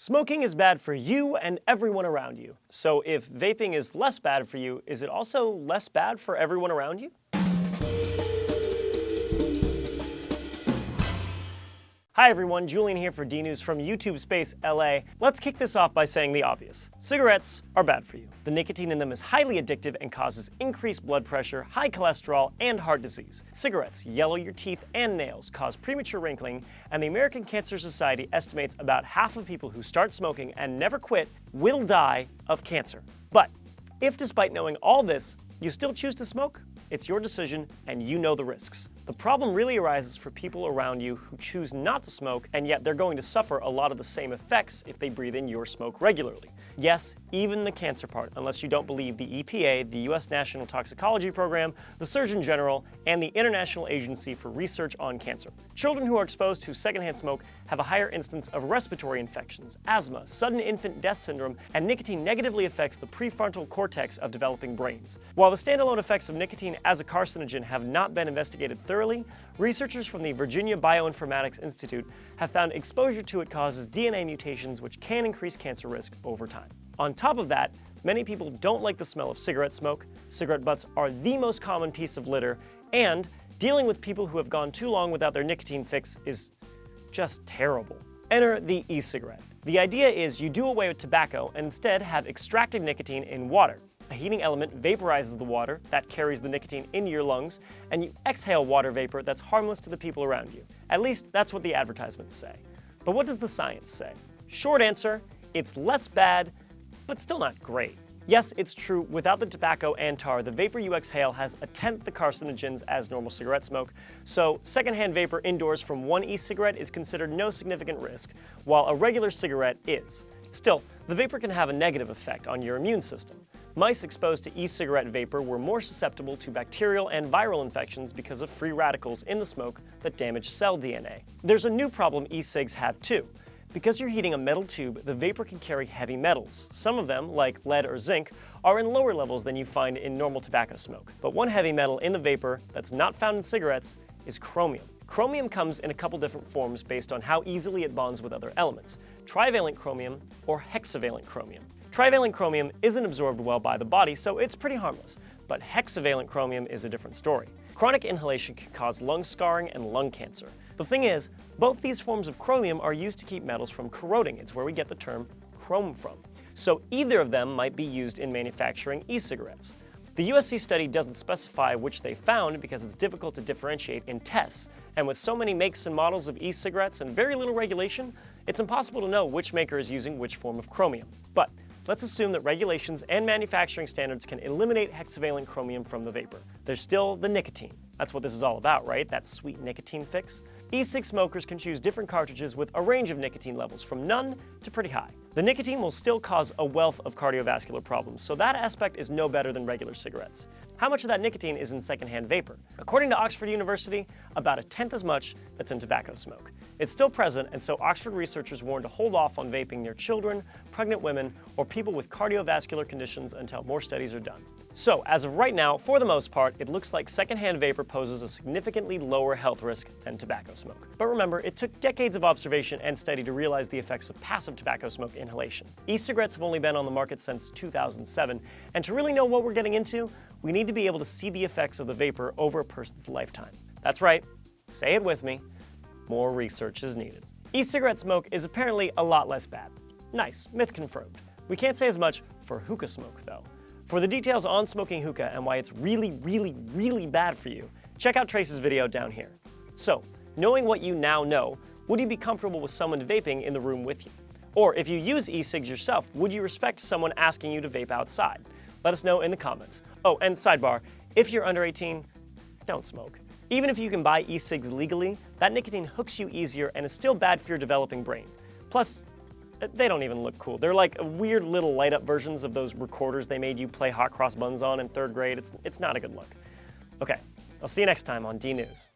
Smoking is bad for you and everyone around you. So if vaping is less bad for you, is it also less bad for everyone around you? Hi everyone, Julian here for D-News from YouTube Space LA. Let's kick this off by saying the obvious. Cigarettes are bad for you. The nicotine in them is highly addictive and causes increased blood pressure, high cholesterol, and heart disease. Cigarettes yellow your teeth and nails, cause premature wrinkling, and the American Cancer Society estimates about half of people who start smoking and never quit will die of cancer. But if despite knowing all this, you still choose to smoke, it's your decision and you know the risks. The problem really arises for people around you who choose not to smoke, and yet they're going to suffer a lot of the same effects if they breathe in your smoke regularly. Yes, even the cancer part, unless you don't believe the EPA, the US National Toxicology Program, the Surgeon General, and the International Agency for Research on Cancer. Children who are exposed to secondhand smoke have a higher instance of respiratory infections, asthma, sudden infant death syndrome, and nicotine negatively affects the prefrontal cortex of developing brains. While the standalone effects of nicotine as a carcinogen have not been investigated thoroughly, researchers from the Virginia Bioinformatics Institute have found exposure to it causes DNA mutations which can increase cancer risk over time. On top of that, many people don't like the smell of cigarette smoke, cigarette butts are the most common piece of litter, and dealing with people who have gone too long without their nicotine fix is just terrible. Enter the e-cigarette. The idea is you do away with tobacco and instead have extracted nicotine in water. A heating element vaporizes the water that carries the nicotine into your lungs, and you exhale water vapor that's harmless to the people around you. At least that's what the advertisements say. But what does the science say? Short answer, it's less bad, but still not great. Yes, it's true, without the tobacco and tar, the vapor you exhale has 1/10 the carcinogens as normal cigarette smoke, so secondhand vapor indoors from one e-cigarette is considered no significant risk, while a regular cigarette is. Still, the vapor can have a negative effect on your immune system. Mice exposed to e-cigarette vapor were more susceptible to bacterial and viral infections because of free radicals in the smoke that damage cell DNA. There's a new problem e-cigs have too. Because you're heating a metal tube, the vapor can carry heavy metals. Some of them, like lead or zinc, are in lower levels than you find in normal tobacco smoke. But one heavy metal in the vapor that's not found in cigarettes is chromium. Chromium comes in a couple different forms based on how easily it bonds with other elements: trivalent chromium or hexavalent chromium. Trivalent chromium isn't absorbed well by the body, so it's pretty harmless. But hexavalent chromium is a different story. Chronic inhalation can cause lung scarring and lung cancer. The thing is, both these forms of chromium are used to keep metals from corroding. It's where we get the term chrome from. So either of them might be used in manufacturing e-cigarettes. The USC study doesn't specify which they found because it's difficult to differentiate in tests, and with so many makes and models of e-cigarettes and very little regulation, it's impossible to know which maker is using which form of chromium. But let's assume that regulations and manufacturing standards can eliminate hexavalent chromium from the vapor. There's still the nicotine. That's what this is all about, right? That sweet nicotine fix. E-cig smokers can choose different cartridges with a range of nicotine levels, from none to pretty high. The nicotine will still cause a wealth of cardiovascular problems, so that aspect is no better than regular cigarettes. How much of that nicotine is in secondhand vapor? According to Oxford University, about 1/10 as much that's in tobacco smoke. It's still present, and so Oxford researchers warn to hold off on vaping near children, pregnant women, or people with cardiovascular conditions until more studies are done. So, as of right now, for the most part, it looks like secondhand vapor poses a significantly lower health risk than tobacco smoke. But remember, it took decades of observation and study to realize the effects of passive tobacco smoke inhalation. E-cigarettes have only been on the market since 2007, and to really know what we're getting into, we need to be able to see the effects of the vapor over a person's lifetime. That's right, say it with me, more research is needed. E-cigarette smoke is apparently a lot less bad. Nice, myth confirmed. We can't say as much for hookah smoke, though. For the details on smoking hookah and why it's really bad for you, check out Trace's video down here. So, knowing what you now know, would you be comfortable with someone vaping in the room with you? Or if you use e-cigs yourself, would you respect someone asking you to vape outside? Let us know in the comments. Oh, and sidebar, if you're under 18, don't smoke. Even if you can buy e-cigs legally, that nicotine hooks you easier and is still bad for your developing brain. Plus, they don't even look cool. They're like weird little light-up versions of those recorders they made you play hot cross buns on in 3rd grade. It's not a good look. Okay, I'll see you next time on D-News.